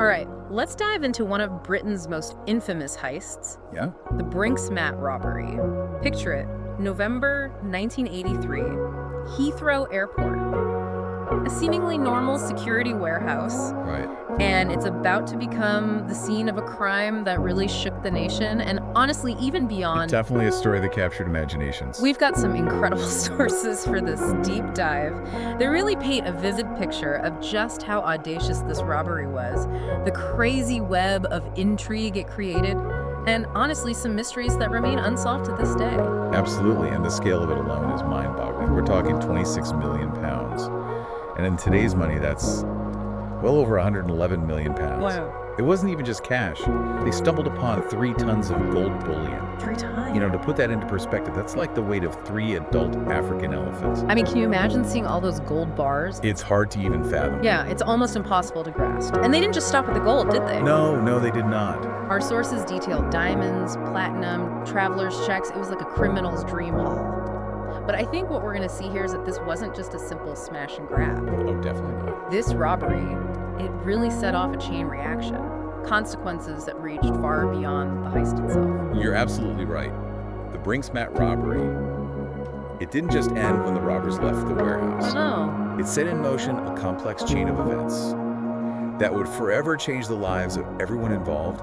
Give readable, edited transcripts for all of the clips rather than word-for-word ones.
All right, let's dive into one of Britain's most infamous heists, Yeah? the Brink's Mat robbery. Picture it, November 1983, Heathrow Airport. A seemingly normal security warehouse, Right. and it's about to become the scene of a crime that really shook the nation, and honestly, even beyond. Definitely a story that captured imaginations. We've got some incredible sources for this deep dive. They really paint a vivid picture of just how audacious this robbery was, the crazy web of intrigue it created, and honestly, some mysteries that remain unsolved to this day. Absolutely, and the scale of it alone is mind-boggling. We're talking 26 million pounds. And in today's money, that's well over 111 million pounds. Wow. It wasn't even just cash. They stumbled upon 3 tons of gold bullion. 3 times. You know, to put that into perspective, that's like the weight of 3 adult African elephants. I mean, can you imagine seeing all those gold bars? It's hard to even fathom. Yeah, it's almost impossible to grasp. And they didn't just stop at the gold, did they? No, they did not. Our sources detailed diamonds, platinum, traveler's checks. It was like a criminal's dream haul. But I think what we're going to see here is that this wasn't just a simple smash and grab. Oh, definitely not. This robbery, it really set off a chain reaction. Consequences that reached far beyond the heist itself. You're absolutely right. The Brink's Mat robbery, it didn't just end when the robbers left the warehouse. No. It set in motion a complex chain of events that would forever change the lives of everyone involved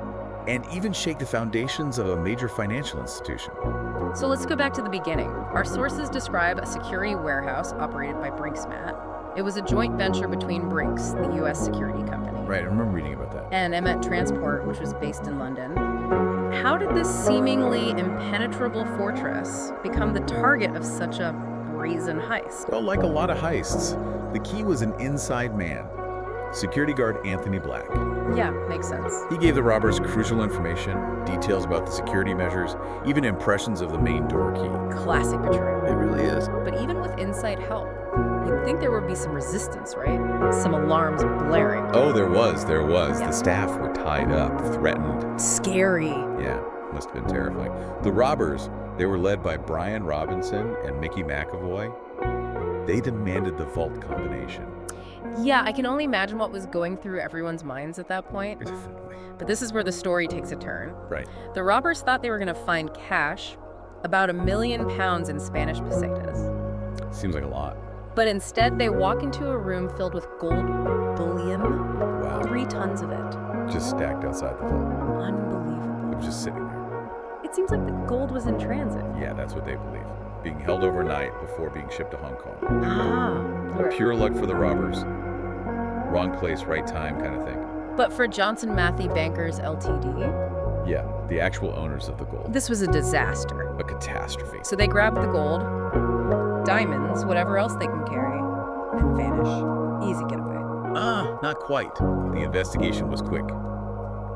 and even shake the foundations of a major financial institution. So let's go back to the beginning. Our sources describe a security warehouse operated by Brink's Mat. It was a joint venture between Brink's, the U.S. security company, Right, I remember reading about that. and Emmet Transport, which was based in London. How did this seemingly impenetrable fortress become the target of such a brazen heist? Well, like a lot of heists, the key was an inside man, security guard Anthony Black. Yeah, makes sense. He gave the robbers crucial information, details about the security measures, even impressions of the main door key. Classic betrayal. It really is. But even with inside help, you'd think there would be some resistance, right? Some alarms blaring. Oh, there was. Yeah. The staff were tied up, threatened. Scary. Yeah, must have been terrifying. The robbers, they were led by Brian Robinson and Mickey McAvoy. They demanded the vault combination. Yeah, I can only imagine what was going through everyone's minds at that point. Definitely. But this is where the story takes a turn. Right. The robbers thought they were going to find cash, about £1 million in Spanish pesetas. Seems like a lot. But instead, they walk into a room filled with gold bullion, Wow. 3 tons of it. Just stacked outside the vault. Unbelievable. It was just sitting there. It seems like the gold was in transit. Yeah, that's what they believe. Being held overnight before being shipped to Hong Kong. Ah. Pure luck for the robbers. Wrong place, right time kind of thing. But for Johnson Matthey Bankers Ltd, Yeah, the actual owners of the gold. this was a disaster. A catastrophe. So they grab the gold, diamonds, whatever else they can carry, and vanish. Easy getaway. Not quite. The investigation was quick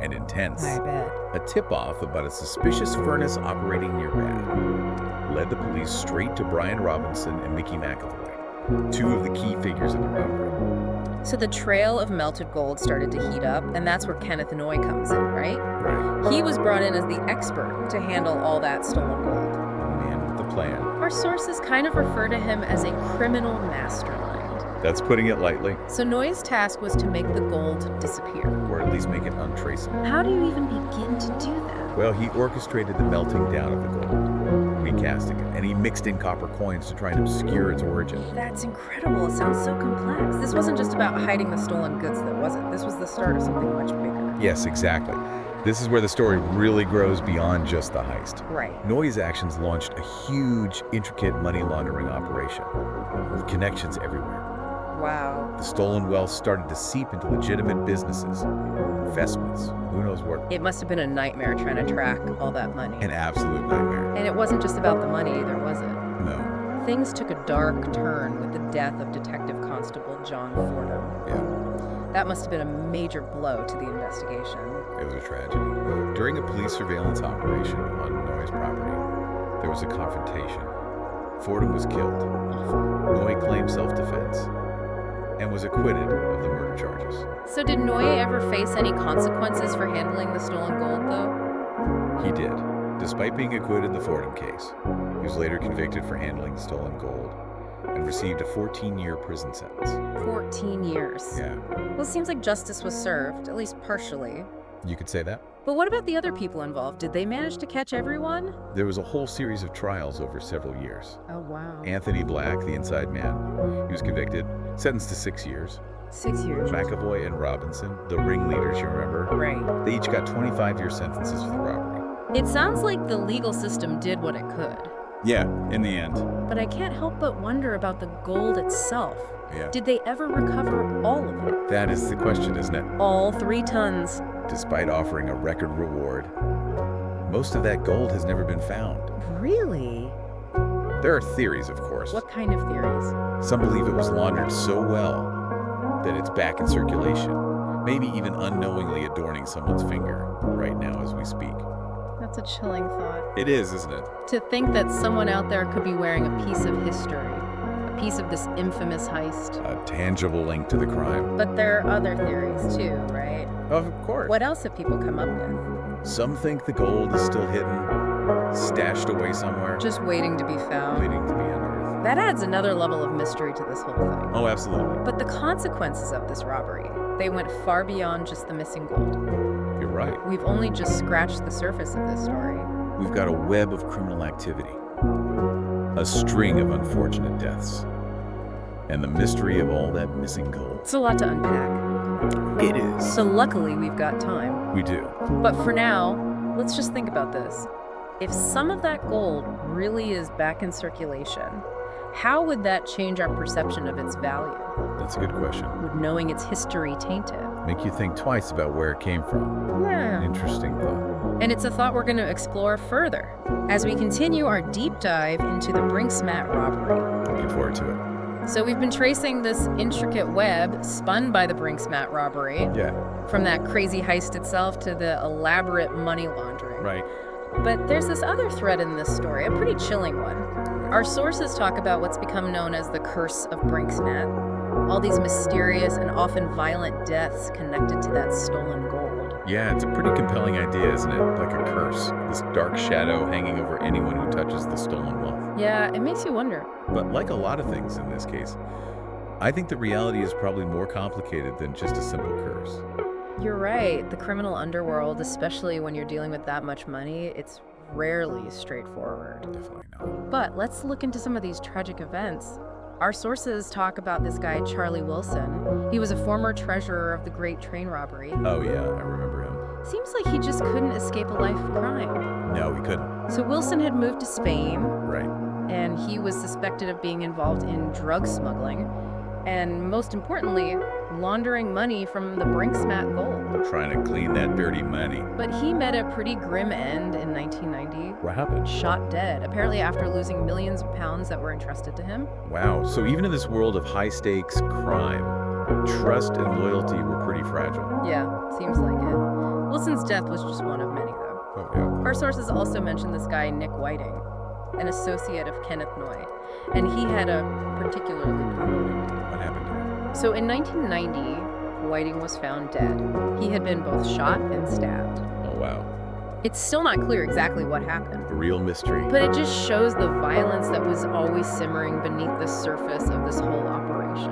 and intense. I bet. A tip-off about a suspicious furnace operating nearby led the police straight to Brian Robinson and Mickey McAvoy, 2 of the key figures in the robbery. So the trail of melted gold started to heat up, and that's where Kenneth Noy comes in, right? Right. He was brought in as the expert to handle all that stolen gold. The man with the plan. Our sources kind of refer to him as a criminal mastermind. That's putting it lightly, So Noy's task was to make the gold disappear. or at least make it untraceable. How do you even begin to do that? Well, he orchestrated the melting down of the gold, recasting it, and he mixed in copper coins to try and obscure its origin. That's incredible. It sounds so complex. This wasn't just about hiding the stolen goods, that wasn't. This was the start of something much bigger. Yes, exactly. This is where the story really grows beyond just the heist. Right. Noy's actions launched a huge, intricate money laundering operation with connections everywhere. Wow. The stolen wealth started to seep into legitimate businesses, investments, who knows what. It must have been a nightmare trying to track all that money. An absolute nightmare. And it wasn't just about the money either, was it? No. Things took a dark turn with the death of Detective Constable John Fordham. Yeah, That must have been a major blow to the investigation. it was a tragedy. During a police surveillance operation on Noy's property, there was a confrontation. Fordham was killed. Noy claimed self-defense and was acquitted of the murder charges. So did Noy ever face any consequences for handling the stolen gold, though? He did. Despite being acquitted in the Fordham case, he was later convicted for handling the stolen gold and and received a 14-year prison sentence. 14 years. Yeah, Well, it seems like justice was served, at least partially. you could say that. But what about the other people involved? Did they manage to catch everyone? There was a whole series of trials over several years. Oh, wow. Anthony Black, the inside man, he was convicted, sentenced to 6 years. 6 years. McAvoy and Robinson, the ringleaders, you remember? Right. They each got 25-year sentences for the robbery. It sounds like the legal system did what it could. Yeah, in the end. But I can't help but wonder about the gold itself. Yeah. Did they ever recover all of it? That is the question, isn't it? All 3 tons. Despite offering a record reward, most of that gold has never been found. Really? There are theories, of course. What kind of theories? Some believe it was laundered so well that it's back in circulation, maybe even unknowingly adorning someone's finger right now as we speak. That's a chilling thought. It is, isn't it? To think that someone out there could be wearing a piece of history, a piece of this infamous heist. A tangible link to the crime. But there are other theories too, right? Of course. What else have people come up with? Some think the gold is still hidden, stashed away somewhere, Just waiting to be found. waiting to be unearthed. That adds another level of mystery to this whole thing. Oh, absolutely. But the consequences of this robbery, they went far beyond just the missing gold. You're right. We've only just scratched the surface of this story. We've got a web of criminal activity, a string of unfortunate deaths, and the mystery of all that missing gold. It's a lot to unpack. It is. So luckily we've got time. We do. But for now, let's just think about this. If some of that gold really is back in circulation, how would that change our perception of its value? That's a good question. Would knowing its history taint it? Make you think twice about where it came from. Yeah. Interesting thought. And it's a thought we're going to explore further as we continue our deep dive into the Brink's robbery. Looking forward to it. So we've been tracing this intricate web spun by the Brink's robbery, Yeah, from that crazy heist itself to the elaborate money laundering. right. But there's this other thread in this story, a pretty chilling one. Our sources talk about what's become known as the curse of Brink's all these mysterious and often violent deaths connected to that stolen gold. Yeah, it's a pretty compelling idea, isn't it? Like a curse. This dark shadow hanging over anyone who touches the stolen wealth. Yeah, it makes you wonder. But like a lot of things in this case, I think the reality is probably more complicated than just a simple curse. You're right. The criminal underworld, especially when you're dealing with that much money, it's rarely straightforward. Definitely not. But let's look into some of these tragic events. Our sources talk about this guy, Charlie Wilson. He was a former treasurer of the Great Train Robbery. Oh yeah, I remember him. Seems like he just couldn't escape a life of crime. No, we couldn't. So Wilson had moved to Spain, Right. and he was suspected of being involved in drug smuggling, and most importantly, laundering money from the Brink's gold. Trying to clean that dirty money. But he met a pretty grim end in 1990. What happened? Shot dead, apparently after losing millions of pounds that were entrusted to him. Wow. So even in this world of high-stakes crime, trust and loyalty were pretty fragile. Yeah, seems like it. Wilson's death was just one of many, though. Oh yeah. Our sources also mention this guy, Nick Whiting, an associate of Kenneth Noy, and he had a particularly brutal ending. What happened to him? So in 1990, Whiting was found dead. He had been both shot and stabbed. Oh wow. It's still not clear exactly what happened, A real mystery. but it just shows the violence that was always simmering beneath the surface of this whole operation.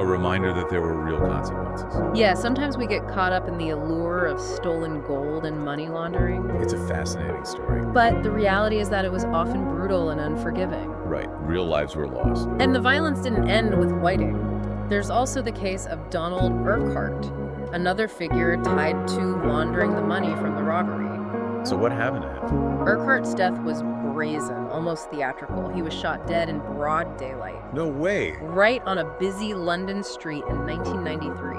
A reminder that there were real consequences. Yeah, sometimes we get caught up in the allure of stolen gold and money laundering, It's a fascinating story. but the reality is that it was often brutal and unforgiving. Right. Real lives were lost. And the violence didn't end with Whiting. There's also the case of Donald Urquhart, another figure tied to laundering the money from the robbery. So what happened to him? Urquhart's death was brazen, almost theatrical. He was shot dead in broad daylight, No way. right on a busy London street in 1993.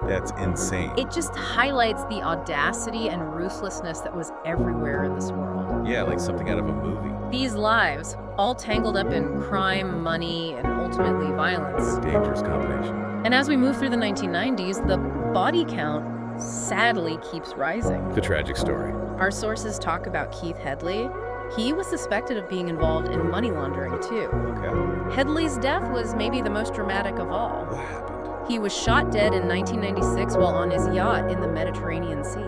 That's insane. It just highlights the audacity and ruthlessness that was everywhere in this world. Yeah, like something out of a movie. These lives, all tangled up in crime, money, and ultimately violence. Dangerous combination. And as we move through the 1990s, the body count sadly keeps rising. It's a tragic story. Our sources talk about Keith Headley. He was suspected of being involved in money laundering too. Okay. Headley's death was maybe the most dramatic of all. What happened? He was shot dead in 1996 while on his yacht in the Mediterranean Sea.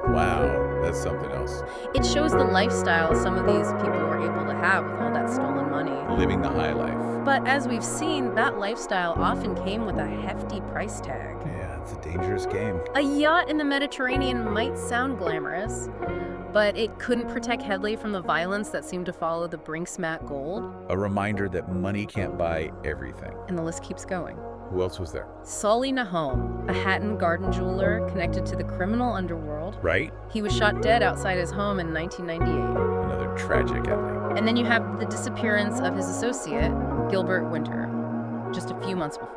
Wow, that's something else. It shows the lifestyle some of these people were able to have with all that stolen money. Living the high life. But as we've seen, that lifestyle often came with a hefty price tag. Yeah, it's a dangerous game. A yacht in the Mediterranean might sound glamorous, but it couldn't protect Headley from the violence that seemed to follow the Brink's mat gold. A reminder that money can't buy everything. And the list keeps going. Who else was there? Solly Nahom, a Hatton Garden jeweler connected to the criminal underworld. Right? He was shot dead outside his home in 1998. Another tragic ending. And then you have the disappearance of his associate, Gilbert Winter, just a few months before.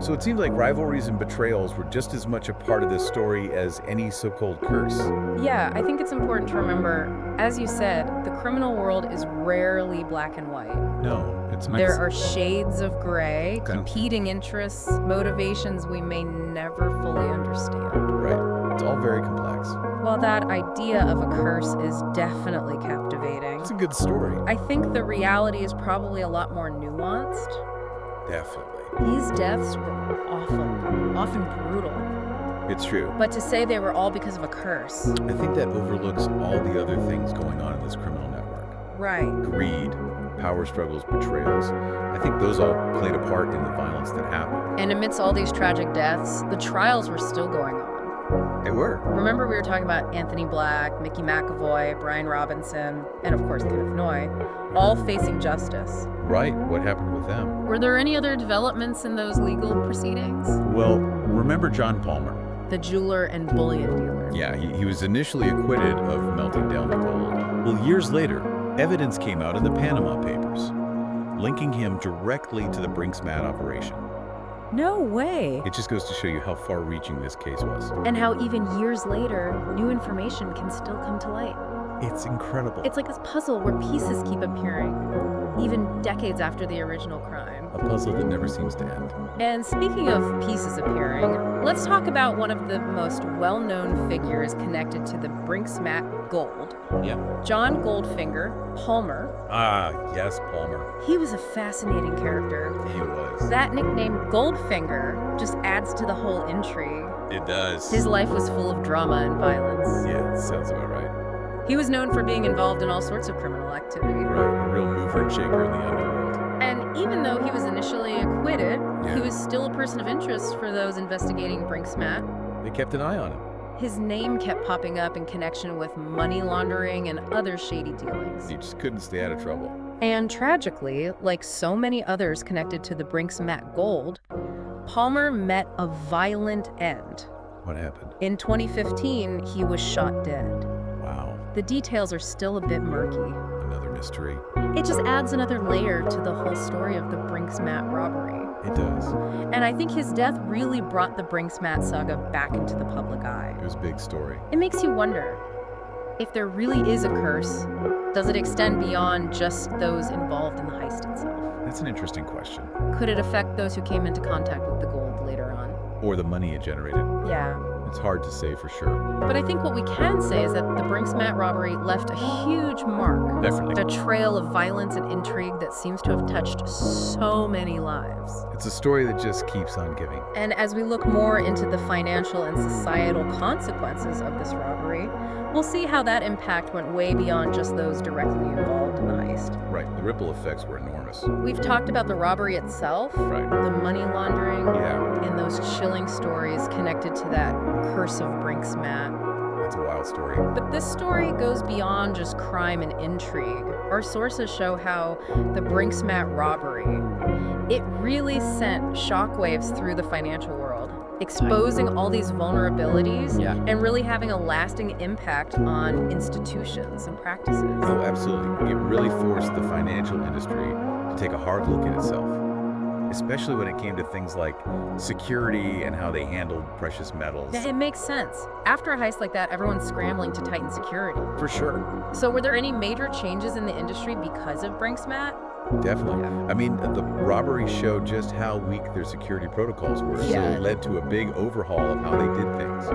So it seems like rivalries and betrayals were just as much a part of this story as any so-called curse. Yeah, I think it's important to remember, as you said, the criminal world is rarely black and white. No, it's not. There are shades of gray, Okay. competing interests, motivations we may never fully understand. Right. It's all very complex. While that idea of a curse is definitely captivating, It's a good story. I think the reality is probably a lot more nuanced. Definitely. These deaths were awful, often brutal. It's true. But to say they were all because of a curse. I think that overlooks all the other things going on in this criminal network. Right. Greed, power struggles, betrayals. I think those all played a part in the violence that happened. And amidst all these tragic deaths, the trials were still going on. They were. Remember we were talking about Anthony Black, Mickey McAvoy, Brian Robinson, and of course Kenneth Noy, all facing justice. Right. What happened with them? Were there any other developments in those legal proceedings? Well, remember John Palmer? The jeweler and bullion dealer. Yeah, he was initially acquitted of melting down the gold. Well, years later, evidence came out in the Panama Papers, linking him directly to the Brink's mat operation. No way. It just goes to show you how far-reaching this case was. And how even years later, new information can still come to light. It's incredible. It's like this puzzle where pieces keep appearing, even decades after the original crime. A puzzle that never seems to end. And speaking of pieces appearing, let's talk about one of the most well-known figures connected to the Brink's mat gold. Yeah. John Goldfinger Palmer. Ah, yes, Palmer. He was a fascinating character. He was. That nickname Goldfinger just adds to the whole intrigue. It does. His life was full of drama and violence. Yeah, it sounds about right. He was known for being involved in all sorts of criminal activity. Right, a real mover and shaker in the underworld. And even though he was initially acquitted, Yeah. he was still a person of interest for those investigating Brink's mat. They kept an eye on him. His name kept popping up in connection with money laundering and other shady dealings. He just couldn't stay out of trouble. And tragically, like so many others connected to the Brink's mat gold, Palmer met a violent end. What happened? In 2015, he was shot dead. Wow, The details are still a bit murky. another mystery. It just adds another layer to the whole story of the Brink's mat robbery. It does. And I think his death really brought the Brink's mat saga back into the public eye. It was a big story. It makes you wonder, if there really is a curse, does it extend beyond just those involved in the heist itself? That's an interesting question. Could it affect those who came into contact with the gold later on? Or the money it generated. Yeah. It's hard to say for sure. But I think what we can say is that the Brink's mat robbery left a huge mark. Definitely. A trail of violence and intrigue that seems to have touched so many lives. It's a story that just keeps on giving. And as we look more into the financial and societal consequences of this robbery, we'll see how that impact went way beyond just those directly involved in the heist. Right, the ripple effects were enormous. We've talked about the robbery itself, Right. the money laundering, Yeah, and those chilling stories connected to that curse of Brink's mat. it's a wild story. But this story goes beyond just crime and intrigue. Our sources show how the Brink's mat robbery, it really sent shockwaves through the financial world, exposing all these vulnerabilities Yeah. and really having a lasting impact on institutions and practices. Oh, absolutely. It really forced the financial industry to take a hard look at itself, especially when it came to things like security and how they handled precious metals. Yeah, it makes sense. After a heist like that, everyone's scrambling to tighten security. For sure. So were there any major changes in the industry because of Brink's mat? Definitely. I mean, the robbery showed just how weak their security protocols were, so Yeah. it led to a big overhaul of how they did things,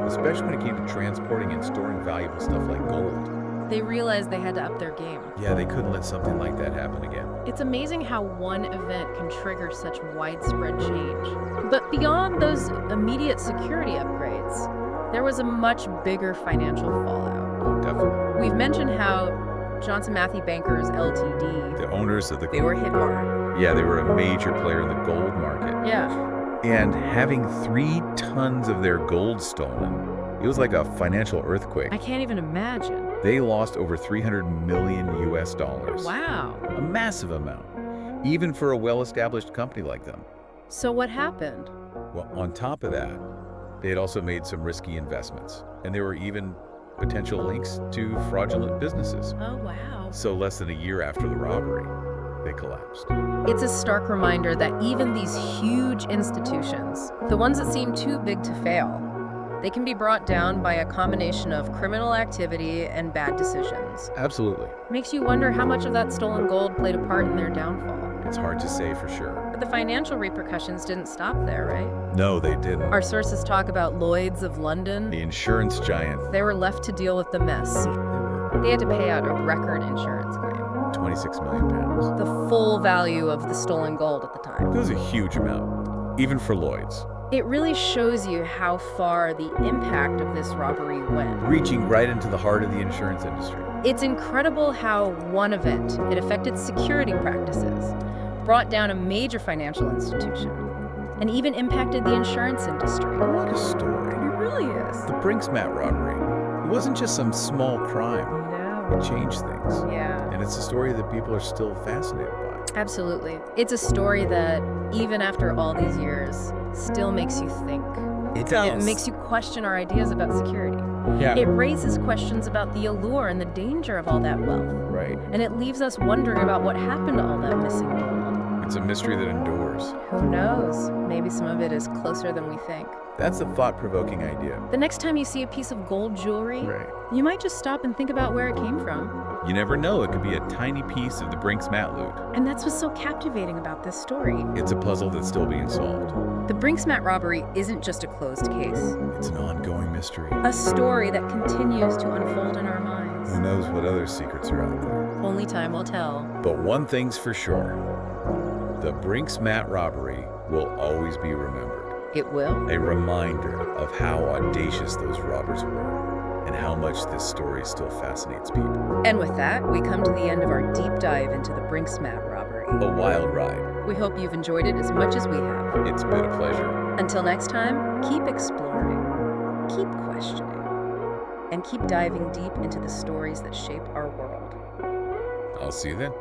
especially when it came to transporting and storing valuable stuff like gold. They realized they had to up their game. Yeah, they couldn't let something like that happen again. It's amazing how one event can trigger such widespread change. But beyond those immediate security upgrades, there was a much bigger financial fallout. Oh, definitely. We've mentioned how Johnson Matthey Bankers Ltd., The owners of the they were hit hard. Yeah, they were a major player in the gold market. Yeah. And having 3 tons of their gold stolen, it was like a financial earthquake. I can't even imagine. They lost over $300 million US. Wow. A massive amount, even for a well-established company like them. So what happened? Well, on top of that, they had also made some risky investments, and there were even potential links to fraudulent businesses. Oh, wow. So less than a year after the robbery, they collapsed. It's a stark reminder that even these huge institutions, the ones that seem too big to fail, they can be brought down by a combination of criminal activity and bad decisions. Absolutely. Makes you wonder how much of that stolen gold played a part in their downfall. It's hard to say for sure. But the financial repercussions didn't stop there, right? No, they didn't. Our sources talk about Lloyd's of London. The insurance giant. They were left to deal with the mess. They were They had to pay out a record insurance claim. 26 million pounds. The full value of the stolen gold at the time. That was a huge amount, even for Lloyd's. It really shows you how far the impact of this robbery went. Reaching right into the heart of the insurance industry. It's incredible how one event, it affected security practices, brought down a major financial institution, and even impacted the insurance industry. What a story. It really is. The Brink's mat robbery. It wasn't just some small crime. No. It changed things. Yeah. And it's a story that people are still fascinated by. Absolutely. It's a story that, even after all these years, still makes you think. It does. It makes you question our ideas about security. Yeah. It raises questions about the allure and the danger of all that wealth. Right. And it leaves us wondering about what happened to all that missing gold. It's a mystery that endures. Who knows? Maybe some of it is closer than we think. That's a thought-provoking idea. The next time you see a piece of gold jewelry, Right. you might just stop and think about where it came from. You never know. It could be a tiny piece of the Brink's mat loot. And that's what's so captivating about this story. It's a puzzle that's still being solved. The Brink's mat robbery isn't just a closed case. It's an ongoing mystery. A story that continues to unfold in our minds. Who knows what other secrets are out there? Only time will tell. But one thing's for sure. The Brink's mat robbery will always be remembered. It will. A reminder of how audacious those robbers were and how much this story still fascinates people. And with that, we come to the end of our deep dive into the Brink's mat robbery. A wild ride. We hope you've enjoyed it as much as we have. It's been a pleasure. Until next time, keep exploring, keep questioning, and keep diving deep into the stories that shape our world. I'll see you then.